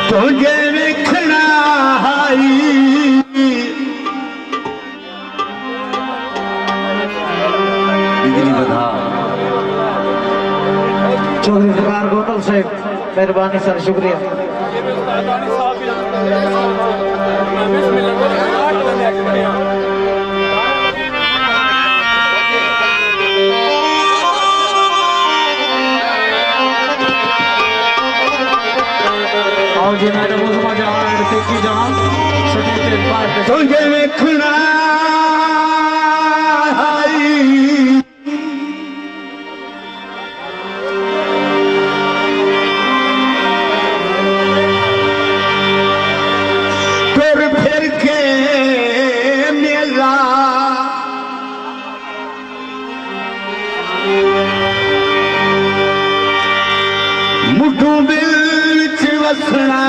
तुझे लिखना आई चौधरी सरकार गोतल साहब मेहरबानी सर शुक्रिया। और जी मैडम उस्मा जहां की जहां तुझे लिखना मुठू दिल विच वसना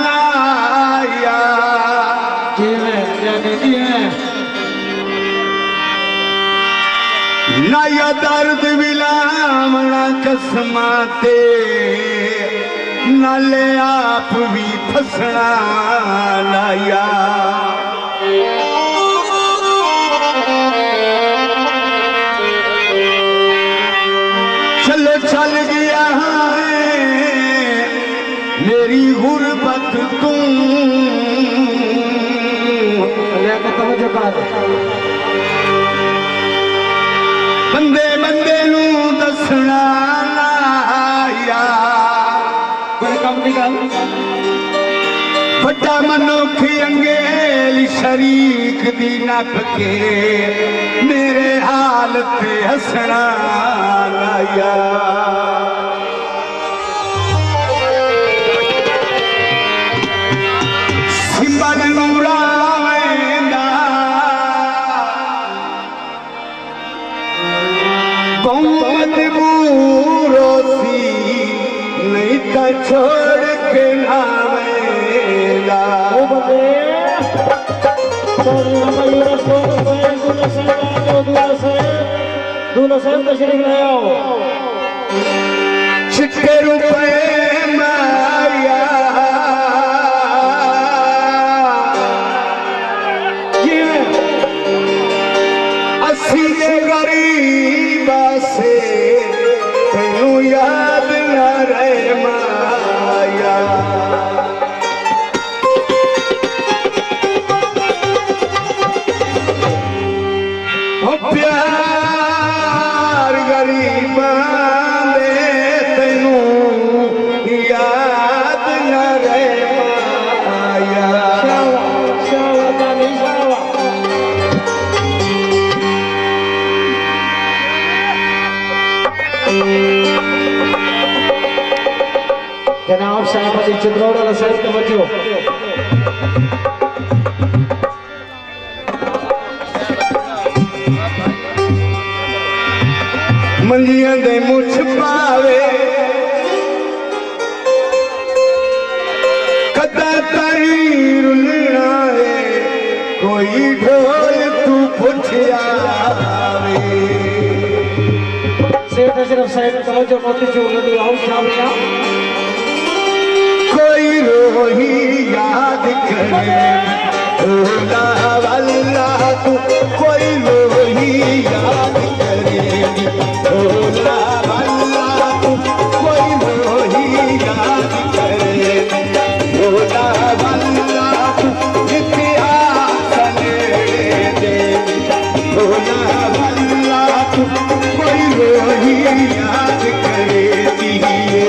लाया ना या दर्द विलामना कसमाते नाले आप भी फसना लाया चलो चल गया मेरी गुर्बत तुम बंदे बंदे नू दसना लाया बड़ा मनुखी अंगेल शरीक दी नप के मेरे हाल पे हसना लाया नहीं तो छोड़ के नावेला छिटके रुपए मारिया अस्सी गरीब से तेनू याद न रहे माया ओ प्यार गरीबा दे तेनू याद न रहे माया जनाब साहब अली चित्रोड़ा साहब तवज्जो मंजियां दे मुछ पावे कदा तारी रुलना है कोई ढोल तू पुछया शेख अशरफ साहब तवज्जो मोती चूर आओ शामिया कोई रोही याद करे भोला वाला तू कोई रोही याद करे भोला वाला तू कोई रोही याद करे भोला वाला तू इतिहास नेड़े दे भोला वाला तू कोई रोही याद करे दिए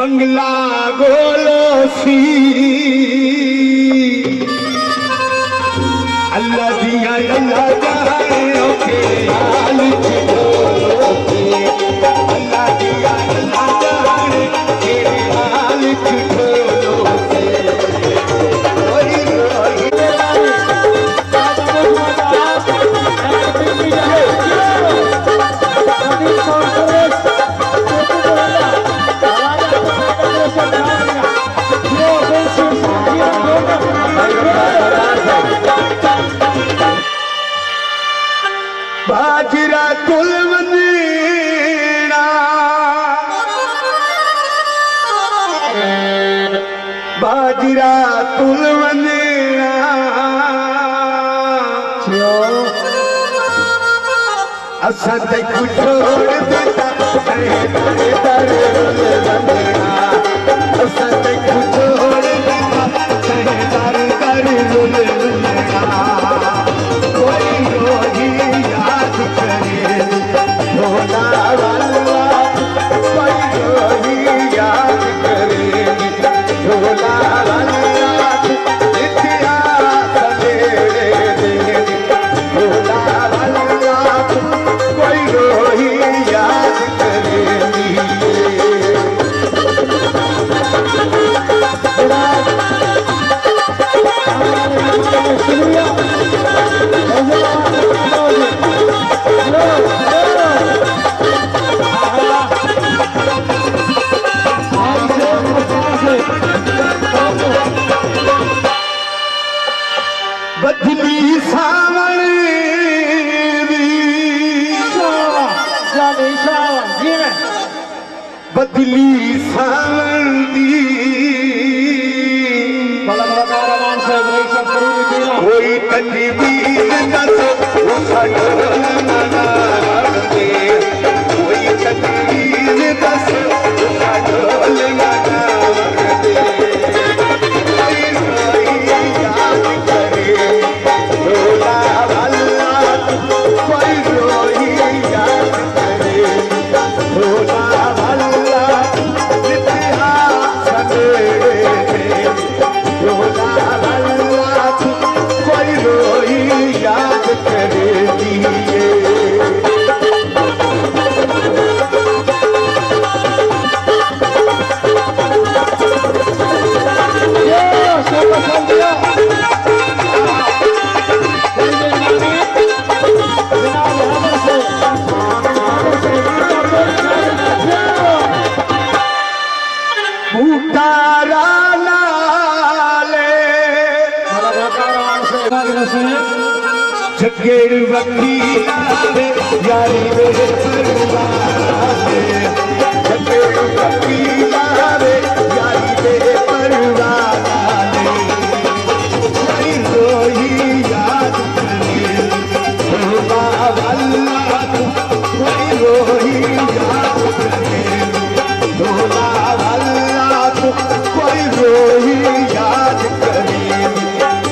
बंगला गोलोसी अल्लाह दिया अल्लाह जाने के हाल छिटोते अल्लाह दिया अल्लाह जाने के हाल छिटोते कोई तुल वञा असां तैं छोड़ देता दर वञा असां तैं छोड़ देता दर वञा कोई रोही याद करे भोला वाला कोई रोही याद करे भोला वाला नित्या सवेरे दे भोला वाला कोई रोही याद करे बदली सावण बदली सावण दी कोई तकदीर दस कोई तकदीर दस जगेड़ वकीलावे यारी वे परवाने जगेड़ वकीलावे यारी वे परवाने कोई रोही याद करे भोला वाला कोई रोही याद करे भोला वाला कोई रोही याद करे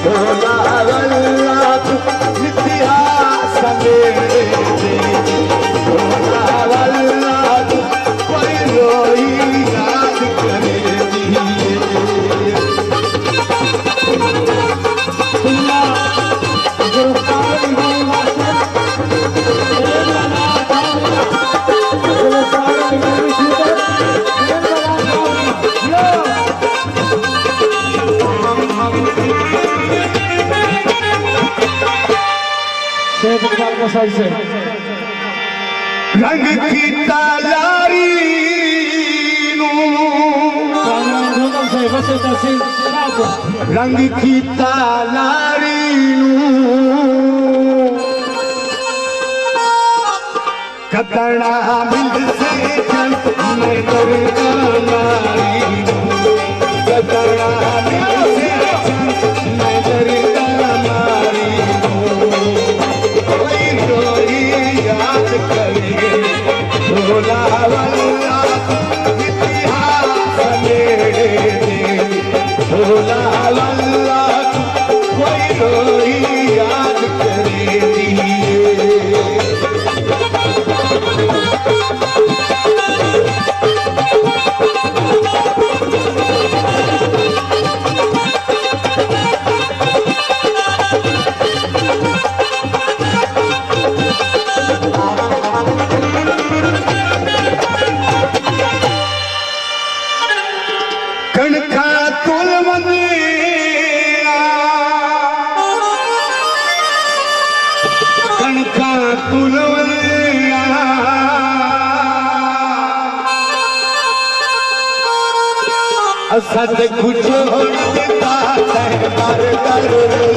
भोला वाला सवेरे भोला वाला कोई रोही याद करे रंग की तालारी रंग की तालारी कतरा मिल से मैं दरगारी कतरा मिल से मैं दरगारी याद करे भोला वाला इतिहास मेरे दे भोला वाला कोई रोही याद करे कणखा तुल वञा कणखा तुल वञा असां ते कुझु देता तंहिं बार कर